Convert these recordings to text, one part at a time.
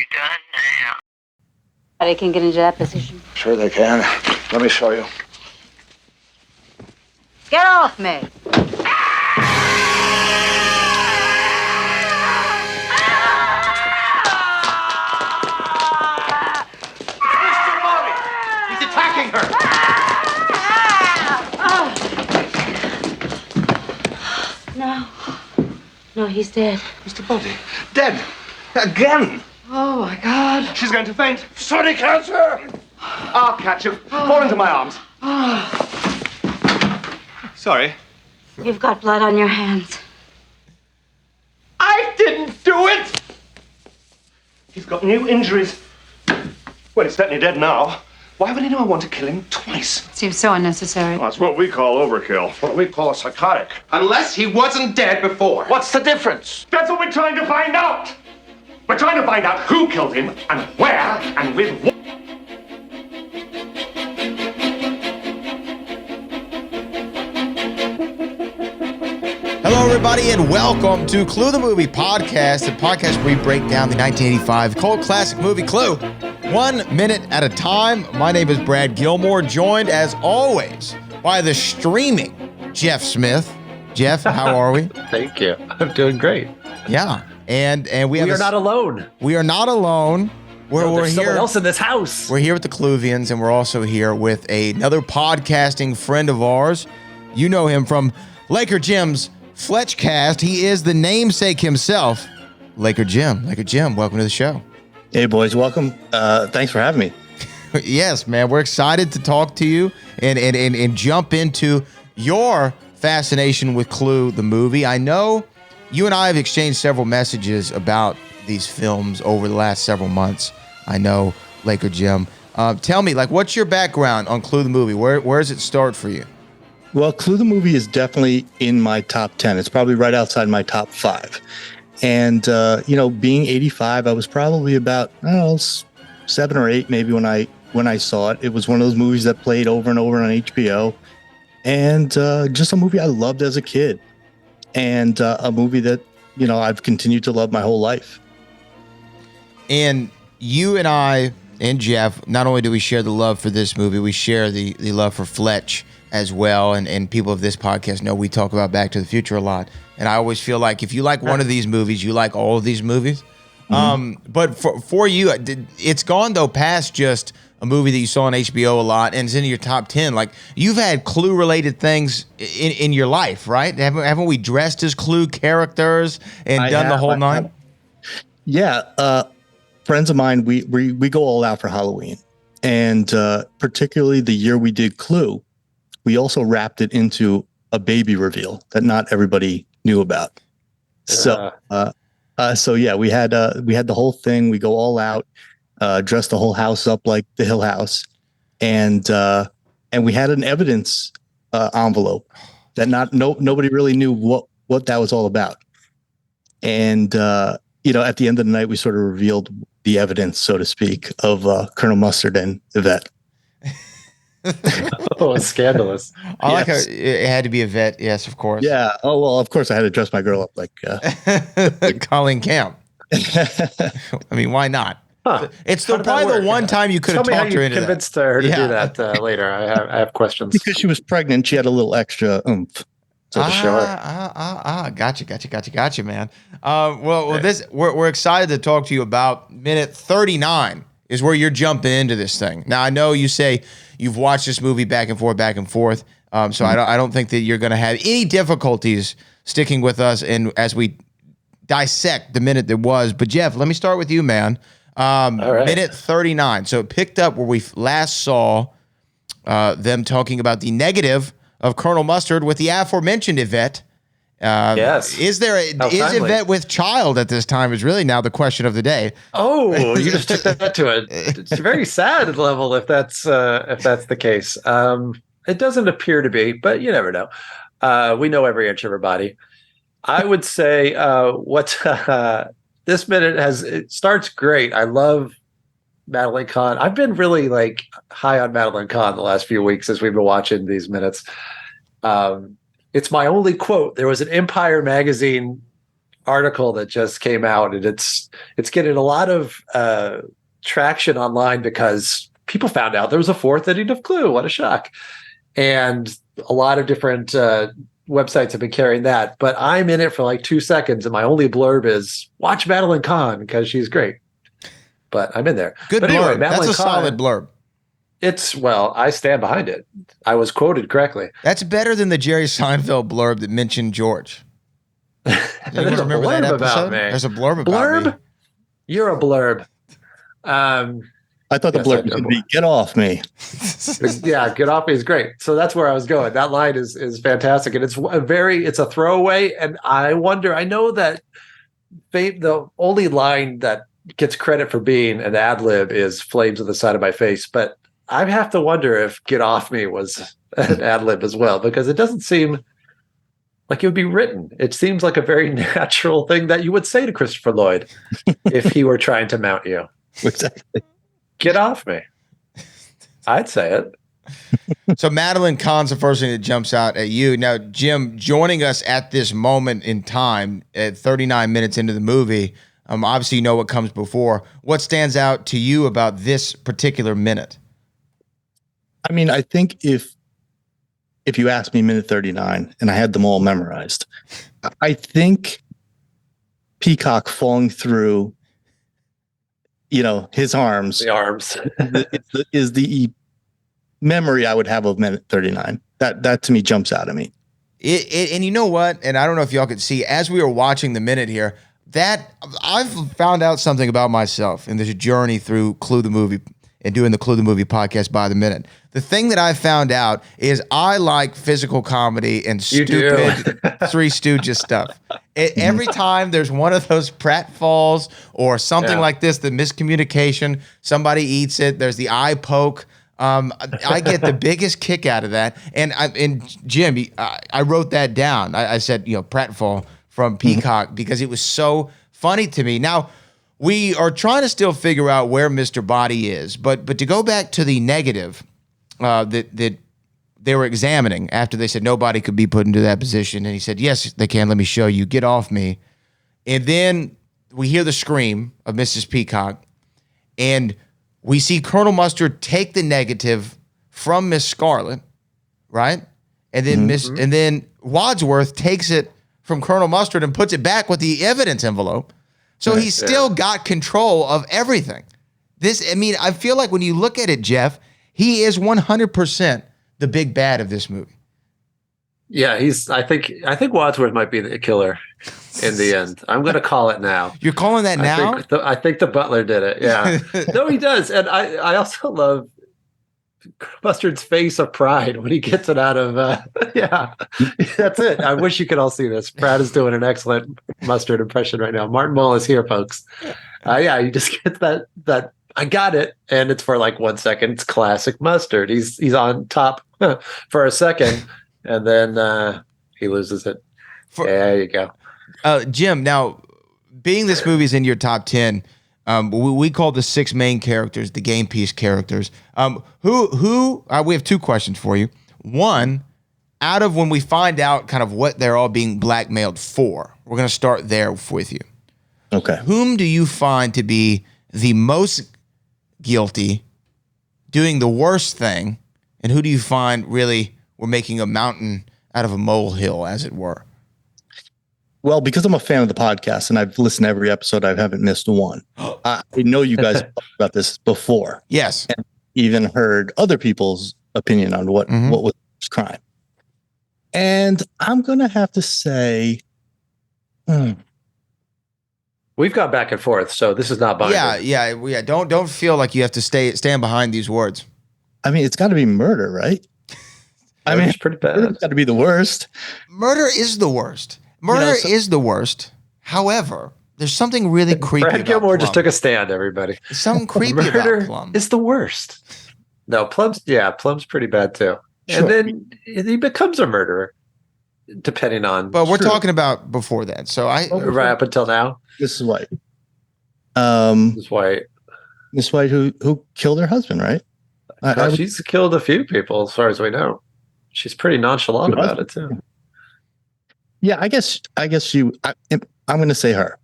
you done now? They can get into that position. Sure they can. Let me show you. Get off me! Mr. Bobby! He's attacking her! No, he's dead. Mr. Bobby, dead. Again. Oh, my God. She's going to faint. Sonny, catch her! I'll catch you. Fall into my arms. Sorry. You've got blood on your hands. I didn't do it! He's got new injuries. Well, he's certainly dead now. Why would anyone want to kill him twice? Seems so unnecessary. That's what we call overkill. What we call psychotic. Unless he wasn't dead before. What's the difference? That's what we're trying to find out. We're trying to find out who killed him and where and with what. Hello, everybody, and welcome to Clue the Movie Podcast, the podcast where we break down the 1985 cult classic movie Clue, 1 minute at a time. My name is Brad Gilmore, joined as always by the streaming Jeff Smith. Jeff, how are we? Thank you. I'm doing great. Yeah, and we are not alone. We are not alone. We're There's here. someone else in this house. We're here with the Cluvians, and we're also here with another podcasting friend of ours. You know him from Laker Jim's Fletchcast. He is the namesake himself, Laker Jim. Laker Jim, welcome to the show. Hey, boys, welcome. Thanks for having me. Yes, man, we're excited to talk to you and jump into your fascination with Clue, the movie. I know you and I have exchanged several messages about these films over the last several months. I know, Laker Jim. Tell me, what's your background on Clue, the movie? Where does it start for you? Well, Clue the movie is definitely in my top 10. It's probably right outside my top 5. And, being 85, I was probably about, 7 or 8 maybe when I saw it. It was one of those movies that played over and over on HBO. And just a movie I loved as a kid. And a movie that, I've continued to love my whole life. And you and I and Jeff, not only do we share the love for this movie, we share the love for Fletch as well, and people of this podcast know we talk about Back to the Future a lot, and I always feel like if you like one of these movies, you like all of these movies. Mm-hmm. But for you, it's gone though past just a movie that you saw on HBO a lot, and it's in your top 10. Like, you've had Clue related things in your life, right? Haven't we dressed as Clue characters and done the whole nine? Yeah, friends of mine, we go all out for Halloween, and particularly the year we did Clue, we also wrapped it into a baby reveal that not everybody knew about. So yeah, we had the whole thing. We go all out, dress the whole house up like the Hill House, and we had an evidence envelope that nobody really knew what that was all about. And at the end of the night, we sort of revealed the evidence, so to speak, of Colonel Mustard and Yvette. Oh, scandalous. I like how it had to be Yvette. Yes, of course. Yeah. Oh, well, of course I had to dress my girl up like Colleen Camp. I mean, why not? Huh. It's probably the one time you could have talked her into that. Convinced her to do that later. I have questions. Because she was pregnant, she had a little extra oomph. Gotcha, man. We're excited to talk to you about minute 39 is where you're jumping into this thing. Now, I know you say you've watched this movie back and forth. So I don't think that you're going to have any difficulties sticking with us and as we dissect the minute that was. But Jeff, let me start with you, man. All right. Minute 39. So it picked up where we last saw them talking about the negative of Colonel Mustard with the aforementioned Yvette. Yes. Is Yvette with child at this time is really now the question of the day. Oh, you just took that to a very sad level if that's the case. It doesn't appear to be, but you never know. We know every inch of her body. I would say this minute it starts great. I love Madeline Kahn. I've been really high on Madeline Kahn the last few weeks as we've been watching these minutes. It's my only quote. There was an Empire magazine article that just came out, and it's getting a lot of traction online because people found out there was a fourth ending of Clue. What a shock. And a lot of different websites have been carrying that, but I'm in it for like 2 seconds, and my only blurb is watch Madeline Kahn because she's great. But I'm in there. Good but blurb. Anyway, That's a solid blurb. It's, well, I stand behind it. I was quoted correctly. That's better than the Jerry Seinfeld blurb that mentioned George. There's a remember that blurb episode? about me. There's a blurb about me. You're a blurb. I thought the blurb was going to be "Get off me." Yeah, "Get off me" is great. So that's where I was going. That line is fantastic, and it's a throwaway. And I wonder. I know that the only line that gets credit for being an ad lib is "Flames on the side of my face," but I have to wonder if "Get off me" was an ad lib as well, because it doesn't seem like it would be written. It seems like a very natural thing that you would say to Christopher Lloyd if he were trying to mount you. Exactly. Get off me. I'd say it. So Madeline Kahn's the first thing that jumps out at you. Now, Jim, joining us at this moment in time, at 39 minutes into the movie, obviously you know what comes before. What stands out to you about this particular minute? I mean, I think if you asked me minute 39 and I had them all memorized, I think Peacock falling through, his arms. The arms. is the memory I would have of minute 39. That to me jumps out at me. And you know what? And I don't know if y'all could see, as we were watching the minute here, that I've found out something about myself in this journey through Clue the movie and doing the Clue the movie podcast by the minute. The thing that I found out is I like physical comedy and stupid Three Stooges stuff. Every time there's one of those pratfalls or something like this, the miscommunication, somebody eats it, there's the eye poke. I get the biggest kick out of that. And Jim, I wrote that down. I said, pratfall from Peacock because it was so funny to me. Now, we are trying to still figure out where Mr. Body is, but to go back to the negative that they were examining after they said nobody could be put into that position, and he said, yes, they can. Let me show you. Get off me. And then we hear the scream of Mrs. Peacock, and we see Colonel Mustard take the negative from Miss Scarlet, right? And then and then Wadsworth takes it from Colonel Mustard and puts it back with the evidence envelope. So he's still got control of everything. I feel like when you look at it, Jeff, he is 100% the big bad of this movie. Yeah, I think Wadsworth might be the killer in the end. I'm going to call it now. You're calling that now? I think the butler did it. Yeah. No, he does. And I also love Mustard's face of pride when he gets it out of that's it. I wish you could all see this. Brad is doing an excellent Mustard impression right now. Martin Mull is here, folks. You just get that I got it, and it's for like 1 second. It's classic Mustard. He's on top for a second, and then he loses it. There you go. Jim, now being this movie's in your top 10, we call the 6 main characters the game piece characters. We have 2 questions for you. One, out of when we find out kind of what they're all being blackmailed for, we're going to start there with you. Okay. Whom do you find to be the most guilty, doing the worst thing, and who do you find really we're making a mountain out of a molehill, as it were? Well, because I'm a fan of the podcast and I've listened to every episode, I haven't missed one. I know you guys talked about this before. Yes. And even heard other people's opinion on what was this crime. And I'm going to have to say, We've gone back and forth, so this is not binding. Yeah. Don't feel like you have to stand behind these words. I mean, it's got to be murder, right? I mean, it's pretty bad. It's got to be the worst. Murder is the worst. Murder is the worst. However, there's something really creepy Brad about Gilmore Plum. just took a stand, everybody. Something creepy Murder about Plum. is the worst. No, Plum's pretty bad too. Sure. And then he becomes a murderer, depending on. But we're talking about before that. So right up until now. Mrs. White. Mrs. White. Miss White, who killed her husband, right? She's killed a few people, as far as we know. She's pretty nonchalant about it too. Yeah, I guess I'm going to say her.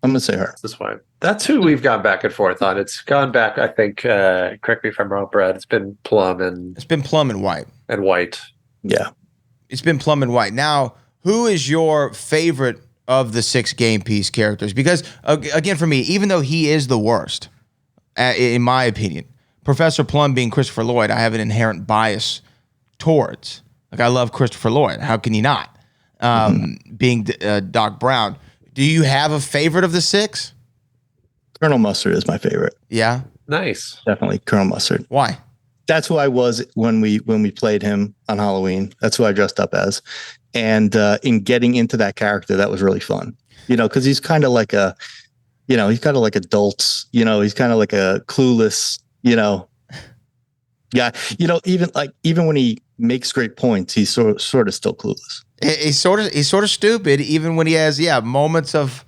This one. That's who we've gone back and forth on. It's gone back, I think, correct me if I'm wrong, Brad. It's been Plum and White. And White. Yeah. It's been Plum and White. Now, who is your favorite of the 6 game piece characters? Because, again, for me, even though he is the worst, in my opinion, Professor Plum being Christopher Lloyd, I have an inherent bias towards. Like, I love Christopher Lloyd. How can you not? Being Doc Brown. Do you have a favorite of the 6? Colonel Mustard is my favorite. Yeah? Nice. Definitely Colonel Mustard. Why? That's who I was when we played him on Halloween. That's who I dressed up as. And in getting into that character, that was really fun. Because he's kind of like he's kind of like adults. He's kind of like a clueless, yeah. Even when he makes great points, he's sort of still clueless. He's sort of stupid, even when he has moments of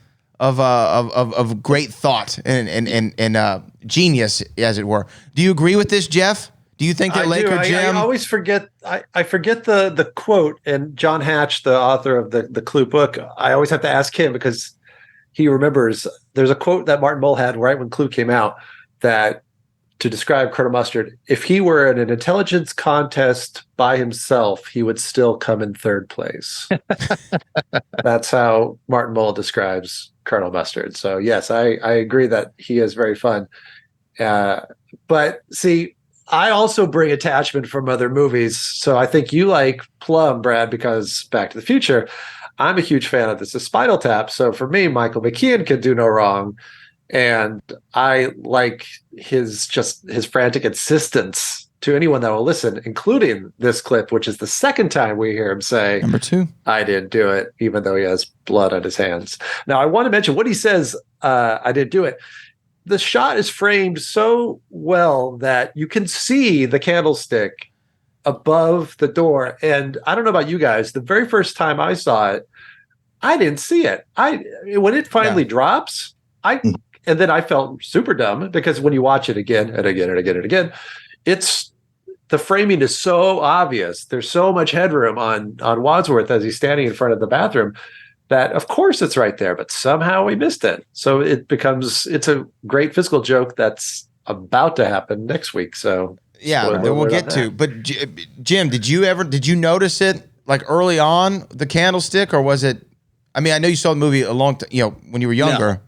great thought and genius, as it were. Do you agree with this, Jeff? Do you think that Laker Jim? I always forget. I forget the quote. And John Hatch, the author of the Clue book, I always have to ask him because he remembers. There's a quote that Martin Mull had right when Clue came out that to describe Colonel Mustard, if he were in an intelligence contest by himself, he would still come in 3rd place. That's how Martin Mull describes Colonel Mustard. So yes, I agree that he is very fun. But see, I also bring attachment from other movies. So I think you like Plum, Brad, because Back to the Future. I'm a huge fan of this, Spinal Tap. So for me, Michael McKean can do no wrong. And I like his frantic insistence to anyone that will listen, including this clip, which is the 2nd time we hear him say, Number 2, I didn't do it, even though he has blood on his hands. Now, I want to mention what he says, I didn't do it. The shot is framed so well that you can see the candlestick above the door. And I don't know about you guys, the very first time I saw it, I didn't see it. When it finally drops, and then I felt super dumb because when you watch it again and again and again and again, the framing is so obvious. There's so much headroom on Wadsworth as he's standing in front of the bathroom that of course it's right there, but somehow we missed it. So it's a great physical joke that's about to happen next week. So yeah, we'll get to. But Jim, did you notice it like early on, the candlestick, or was it? I mean, I know you saw the movie a long time, when you were younger.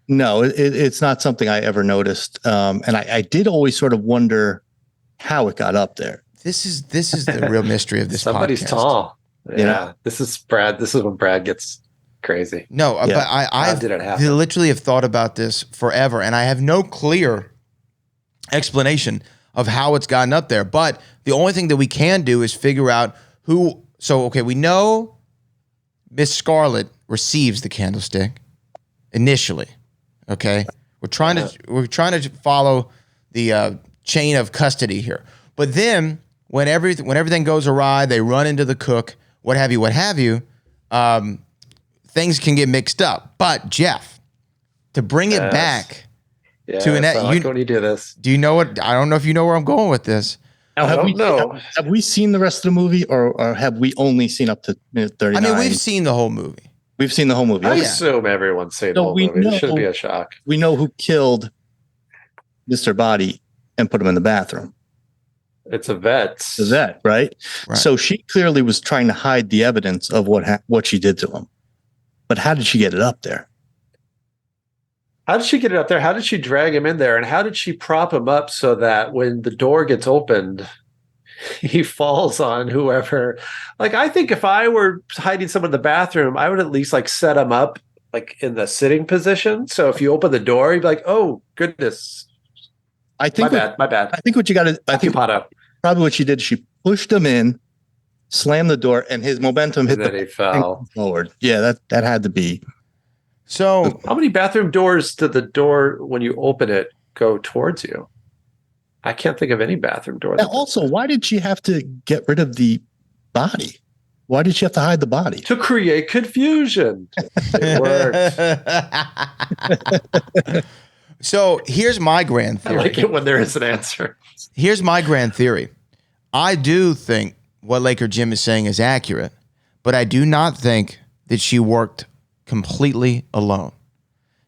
No, it's not something I ever noticed. And I did always sort of wonder how it got up there. This is the real mystery of this Somebody's podcast. tall. Yeah. This is Brad. This is when Brad gets crazy. No, but I literally have thought about this forever, and I have no clear explanation of how it's gotten up there. But the only thing that we can do is figure out who. So, okay, we know Miss Scarlet receives the candlestick initially. Okay, we're trying to follow the chain of custody here. But then when everything goes awry, they run into the cook, what have you. Things can get mixed up. But Jeff, to bring it back to Annette, when you do this, do you know what? I don't know if you know where I'm going with this. Now, have we seen the rest of the movie, or have we only seen up to minute 39? I mean, we've seen the whole movie. We've seen the whole movie. I assume everyone's seen the whole movie. It shouldn't be a shock. We know who killed Mr. Body and put him in the bathroom. It's a vet. It's a vet, right? So she clearly was trying to hide the evidence of what she did to him. But how did she get it up there? How did she get it up there? How did she drag him in there? And how did she prop him up so that when the door gets opened, he falls on whoever? Like, I think if I were hiding someone in the bathroom, I would at least set him up in the sitting position. So if you open the door, you'd be like, oh goodness. My bad. I think what you got to, probably what she did, she pushed him in, slammed the door, and his momentum hit he fell forward. Yeah, that had to be. So how many bathroom doors did the door, when you open it, go towards you? I can't think of any bathroom door. Now, also, why did she have to get rid of the body? Why did she have to hide the body? To create confusion. It worked. So here's my grand theory. I like it when there is an answer. Here's my grand theory. I do think what Laker Jim is saying is accurate, but I do not think that she worked completely alone.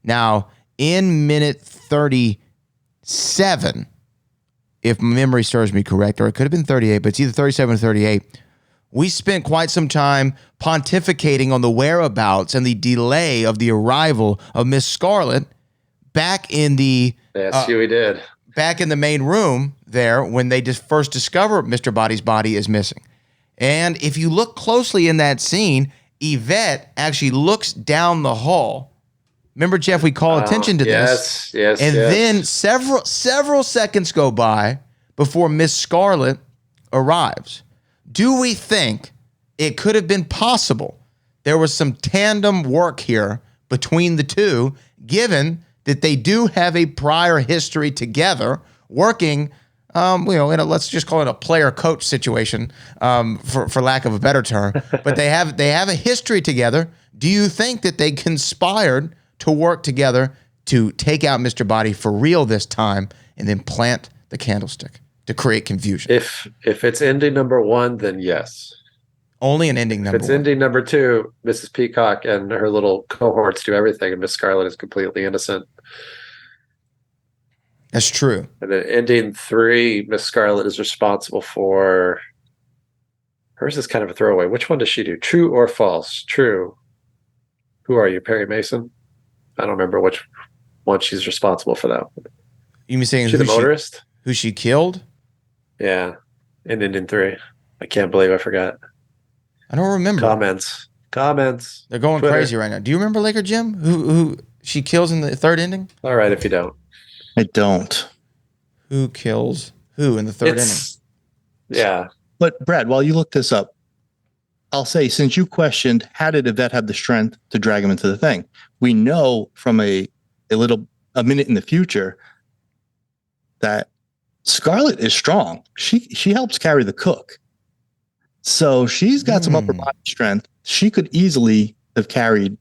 Now, in minute 37, if memory serves me correct, or it could have been 38, but it's either 37 or 38, we spent quite some time pontificating on the whereabouts and the delay of the arrival of Miss Scarlet back in the Yes, we did. back in the main room there when they just first discover Mr. Body's body is missing. And if you look closely in that scene, Yvette actually looks down the hall. Remember, Jeff, we call attention to this. Yes. And then several seconds go by before Miss Scarlet arrives. Do we think it could have been possible there was some tandem work here between the two, given that they do have a prior history together working, in a, let's just call it a player-coach situation, for lack of a better term. But they have a history together. Do you think that they conspired to work together to take out Mr. Body for real this time and then plant the candlestick to create confusion? If it's ending number 1, then yes. Only an ending number If it's 1. ending number 2, Mrs. Peacock and her little cohorts do everything, and Miss Scarlet is completely innocent. That's true. And then ending 3, Miss Scarlet is responsible for. Hers is kind of a throwaway. Which one does she do? True or false? True. Who are you, Perry Mason? I don't remember which one she's responsible for that. You mean saying She the motorist? who she killed? Yeah. And ending 3. I can't believe I forgot. I don't remember. Comments. They're going Twitter. crazy right now. Do you remember Laker Jim? Who she kills in the third ending? All right, if you don't. I don't. Who kills who in the third inning? Yeah. But Brad, while you look this up, I'll say, since you questioned, how did Yvette have the strength to drag him into the thing? We know from a minute in the future that Scarlet is strong. She helps carry the cook. So she's got some upper body strength. She could easily have carried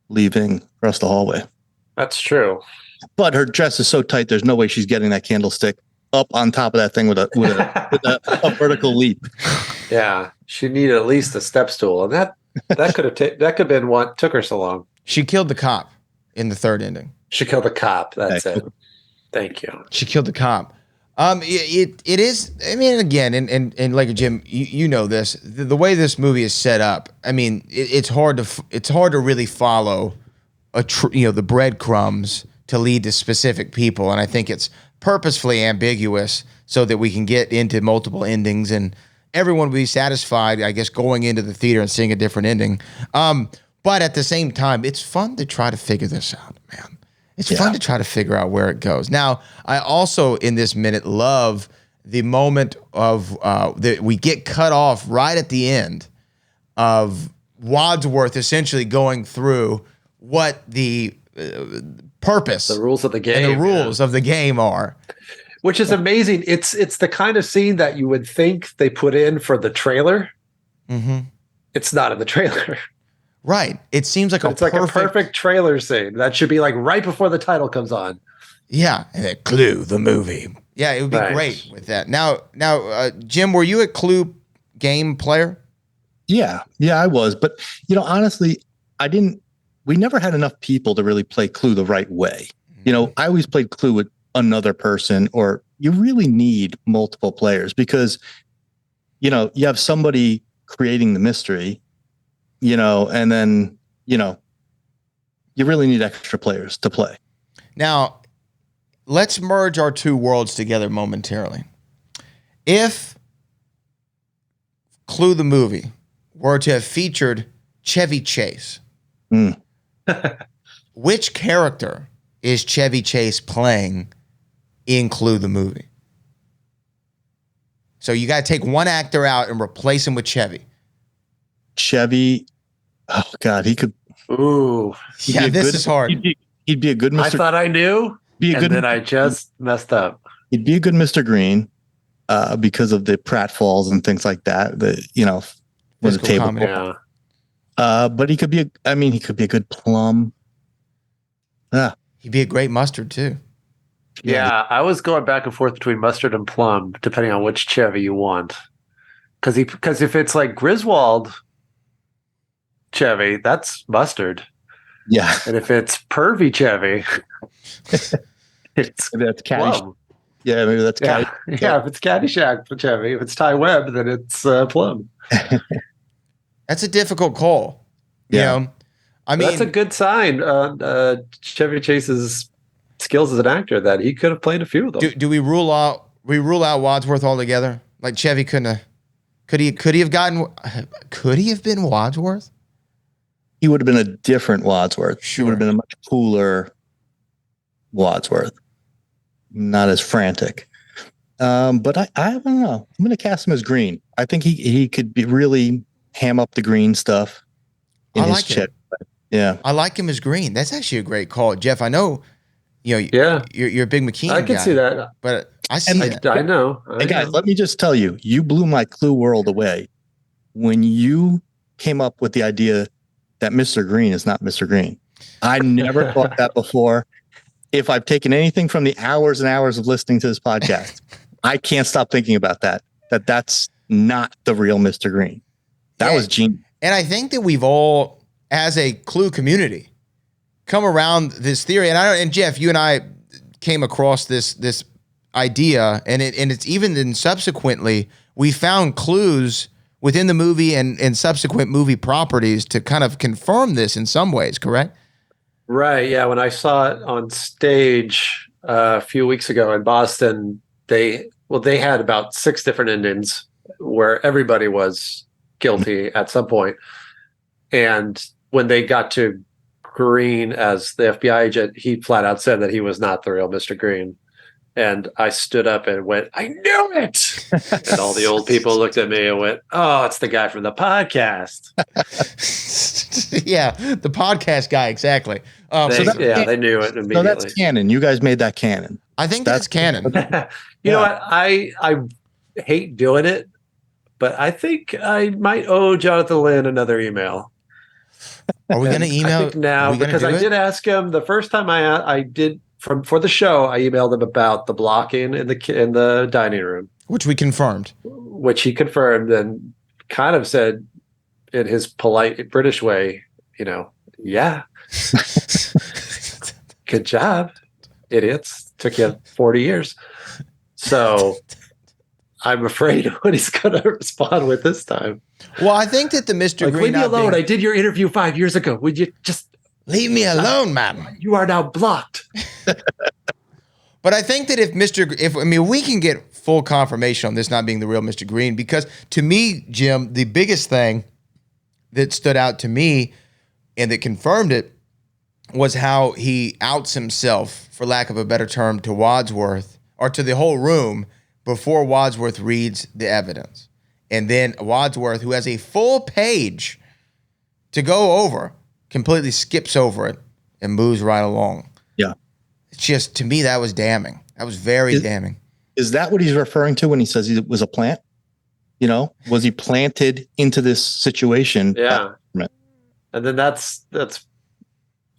leaving across the hallway. That's true. But her dress is so tight, there's no way she's getting that candlestick up on top of that thing with a vertical leap. Yeah, she needed at least a step stool, and that could have been what took her so long. She killed the cop in the third ending. She killed the cop. That's it. Thank you. She killed the cop. It is. I mean, again, and like Jim, you know this. The way this movie is set up. I mean, it's hard to really follow the breadcrumbs to lead to specific people, and I think it's purposefully ambiguous so that we can get into multiple endings and everyone will be satisfied, I guess, going into the theater and seeing a different ending. But at the same time, it's fun to try to figure this out, man. It's fun to try to figure out where it goes. Now, I also, in this minute, love the moment of that we get cut off right at the end of Wadsworth essentially going through what the purpose, the rules of the game, and the rules of the game are. Which is amazing. It's the kind of scene that you would think they put in for the trailer. Mm-hmm. It's not in the trailer. Right. It seems like it's like a perfect trailer scene. That should be like right before the title comes on. Yeah. And then Clue, the movie. Yeah, it would be great with that. Now, Jim, were you a Clue game player? Yeah, I was. But, honestly, we never had enough people to really play Clue the right way. I always played Clue with another person, or you really need multiple players because, you have somebody creating the mystery, and then, you really need extra players to play. Now, let's merge our two worlds together momentarily. If Clue the movie were to have featured Chevy Chase, which character is Chevy Chase playing in Clue the movie? So you got to take one actor out and replace him with Chevy. Chevy, oh God, he could. Ooh, yeah, this is hard. He'd be a good Mr. I thought I knew, then I just messed up. He'd be a good Mr. Green, because of the pratfalls and things like that. When the table. Yeah. But he could be he could be a good Plum. He'd be a great Mustard too. Yeah, I was going back and forth between Mustard and Plum, depending on which Chevy you want. Because if it's like Griswold, Chevy, that's mustard. Yeah, And if it's pervy Chevy, it's maybe that's Caddy. plum. Yeah, maybe that's Caddy. Yeah. If it's Caddyshack for Chevy, if it's Ty Webb, then it's plum. That's a difficult call. Yeah. You know? I mean, That's a good sign. Chevy Chase's skills as an actor that he could have played a few of them. do we rule out Wadsworth altogether? Like Chevy could he have been Wadsworth? He would have been a different Wadsworth. He would have been a much cooler Wadsworth, not as frantic. But I don't know. I'm going to cast him as green. I think he could be really ham up the green stuff in his chip. Yeah, I like him as green. That's actually a great call, Jeff. I know, you're a big McKean I can guy, see that. but I see that. I know. And guys, let me just tell you, you blew my Clue world away when you came up with the idea that Mr. Green is not Mr. Green. I never thought that before. If I've taken anything from the hours and hours of listening to this podcast, I can't stop thinking about that that's not the real Mr. Green. That was genius. And I think that we've all, as a Clue community, come around this theory. And Jeff, you and I came across this idea, and it's even then subsequently we found clues within the movie and subsequent movie properties to kind of confirm this in some ways, correct? Right. Yeah. When I saw it on stage a few weeks ago in Boston, they had about 6 different endings where everybody was guilty at some point. And when they got to Green as the FBI agent, he flat out said that he was not the real Mr. Green. And I stood up and went, I knew it. And all the old people looked at me and went, oh, it's the guy from the podcast. Yeah, the podcast guy, exactly. They knew it immediately. So that's canon. You guys made that canon. I think that's canon. You know what? I hate doing it, but I think I might owe Jonathan Lynn another email. Are we going to email? I think now, because I did ask him the first time I did for the show. I emailed him about the blocking in the dining room, which we confirmed, which he confirmed and kind of said in his polite British way, yeah, good job, idiots. Took you 40 years. So I'm afraid of what he's going to respond with this time. Well, I think that the Mr. Green. Leave me alone. I did your interview 5 years ago. Would you just leave me alone, madam? You are now blocked. But I think that we can get full confirmation on this not being the real Mr. Green, because to me, Jim, the biggest thing that stood out to me and that confirmed it was how he outs himself, for lack of a better term, to Wadsworth or to the whole room before Wadsworth reads the evidence. And then Wadsworth, who has a full page to go over, completely skips over it and moves right along. Yeah. It's just, to me, that was damning. That was very damning. Is that what he's referring to when he says he was a plant? Was he planted into this situation? Yeah. And then that's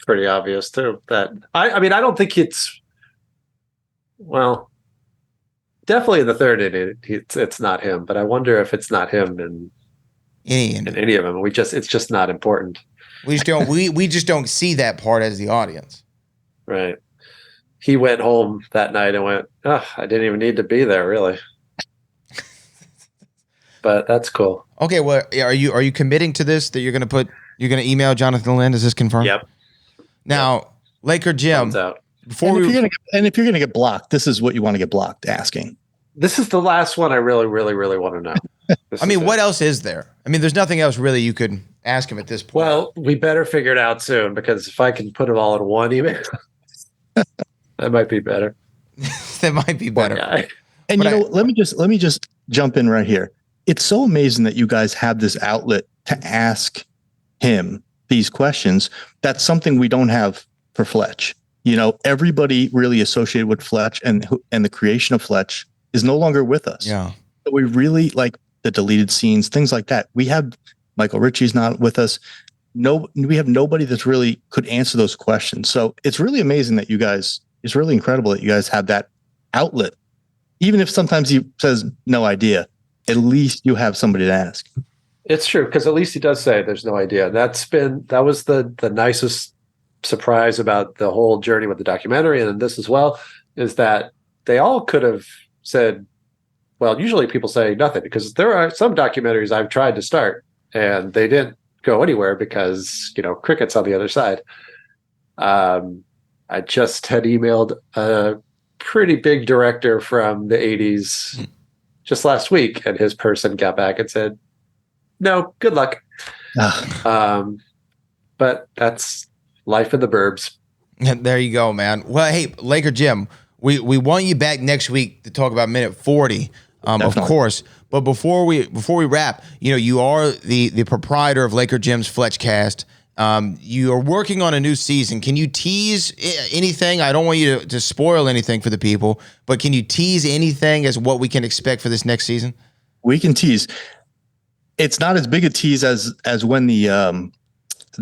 pretty obvious too. That I mean, I don't think it's, well, definitely in the third inning, it's not him. But I wonder if it's not him in any of them. It's just not important. We just don't see that part as the audience. Right. He went home that night and went, oh, I didn't even need to be there, really. But that's cool. Okay, well, are you committing to this, that you're going to email Jonathan Lynn? Is this confirmed? Yep. Now, Laker Jim, if you're gonna get blocked, this is what you want to get blocked asking. This is the last one I really, really, really want to know. I mean, what else is there? I mean, there's nothing else really you could ask him at this point. Well, we better figure it out soon, because if I can put them all in one email, that might be better. That might be better. And let me just jump in right here. It's so amazing that you guys have this outlet to ask him these questions. That's something we don't have for Fletch. Everybody really associated with Fletch and the creation of Fletch is no longer with us. Yeah. So we really like the deleted scenes, things like that. We have Michael Ritchie's not with us. We have nobody that's really could answer those questions. So it's really amazing that it's really incredible that you guys have that outlet. Even if sometimes he says no idea, at least you have somebody to ask. It's true, because at least he does say there's no idea. That was the nicest surprise about the whole journey with the documentary, and this as well, is that they all could have said, well, usually people say nothing, because there are some documentaries I've tried to start and they didn't go anywhere because, crickets on the other side. I just had emailed a pretty big director from the 80s just last week, and his person got back and said, no, good luck. But that's life in the burbs. There you go, man. Well, hey, Laker Jim, we want you back next week to talk about minute 40, of course. But before we wrap, you are the proprietor of Laker Jim's Fletchcast. You are working on a new season. Can you tease anything? I don't want you to spoil anything for the people, but can you tease anything as what we can expect for this next season? We can tease. It's not as big a tease as when the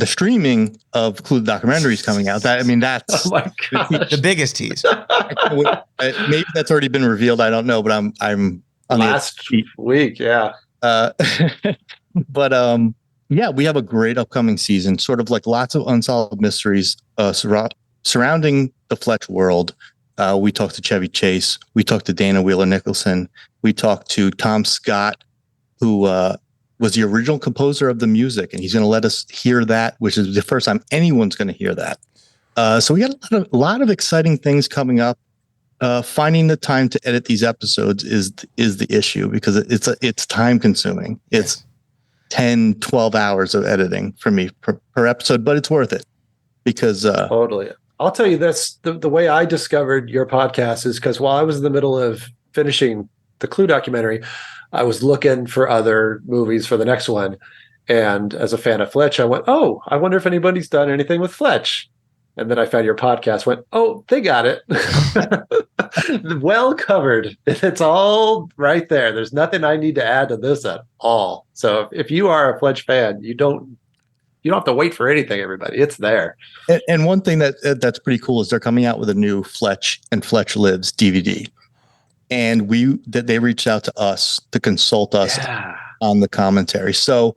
streaming of Cluedo documentary is coming out. That's Oh my gosh. The biggest tease. Maybe that's already been revealed. I don't know, but I'm on last week. Yeah. But yeah, we have a great upcoming season, sort of like lots of unsolved mysteries surrounding the Fletch world. We talked to Chevy Chase. We talked to Dana Wheeler Nicholson. We talked to Tom Scott, who was the original composer of the music, and he's going to let us hear that, which is the first time anyone's going to hear that. So we got a lot of exciting things coming up. Finding the time to edit these episodes is the issue, because it's time consuming. It's 10, 12 hours of editing for me per episode, but it's worth it because totally. I'll tell you this, the way I discovered your podcast is because while I was in the middle of finishing the Clue documentary, I was looking for other movies for the next one. And as a fan of Fletch, I went, oh, I wonder if anybody's done anything with Fletch. And then I found your podcast, went, oh, they got it. Well covered. It's all right there. There's nothing I need to add to this at all. So if you are a Fletch fan, you don't have to wait for anything, everybody. It's there. And one thing that's pretty cool is they're coming out with a new Fletch and Fletch Lives DVD. And they reached out to us to consult us on the commentary. So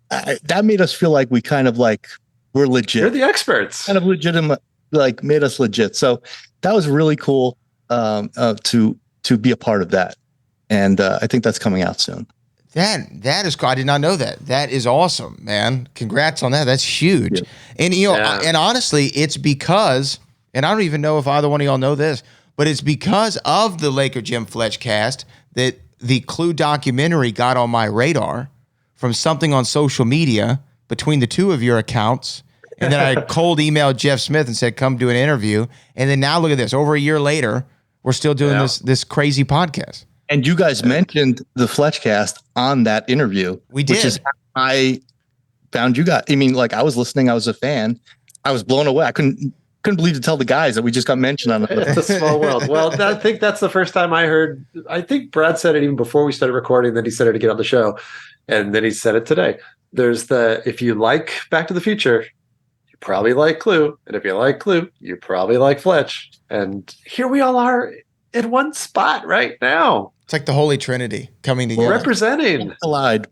that made us feel like we kind of like we're legit. You're the experts. Kind of legitimate, like made us legit. So that was really cool to be a part of that. And I think that's coming out soon. That is cool. I did not know that. That is awesome, man. Congrats on that. That's huge. Yeah. And and honestly, it's because, and I don't even know if either one of y'all know this, but it's because of the Laker Jim Fletch cast that the Clue documentary got on my radar from something on social media between the two of your accounts. And then I cold emailed Jeff Smith and said, come do an interview. And then now look at this. Over a year later, we're still doing this crazy podcast. And you guys mentioned the Fletchcast on that interview. We did. Which is how I found you guys. I mean, like I was listening. I was a fan. I was blown away. I couldn't believe to tell the guys that we just got mentioned on it. It's a small world. Well, I think that's the first time I heard. I think Brad said it even before we started recording. Then he said it to get on the show, and then he said it today. There's if you like Back to the Future, you probably like Clue, and if you like Clue, you probably like Fletch. And here we all are in one spot right now. It's like the Holy Trinity coming together. Representing. Collide.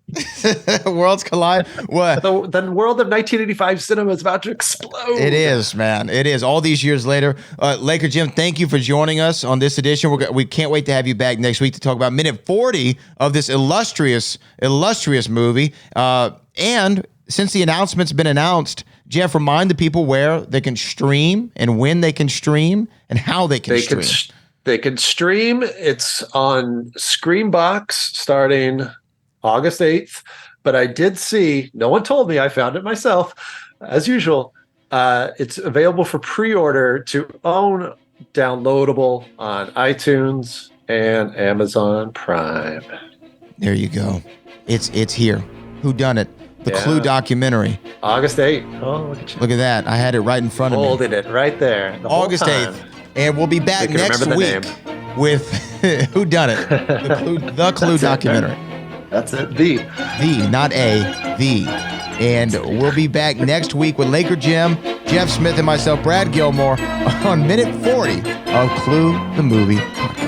Worlds collide. What? The world of 1985 cinema is about to explode. It is, man. It is. All these years later. Laker Jim, thank you for joining us on this edition. We can't wait to have you back next week to talk about minute 40 of this illustrious movie. And since the announcement's been announced, Jeff, remind the people where they can stream and when they can stream and how they can stream. They can stream. It's on Screambox starting August 8th. But I did see, no one told me, I found it myself, as usual. It's available for pre-order to own, downloadable on iTunes and Amazon Prime. There you go. It's here. Who done it? The Clue documentary. August 8th. Oh, look at you. Look at that. I had it right in front of me. Holding it right there. August 8th. And we'll be back next week with Who Done It? The Clue documentary. That's it. The, not the. And we'll be back next week with Laker Jim, Jeff Smith, and myself, Brad Gilmore, on minute 40 of Clue the Movie Podcast.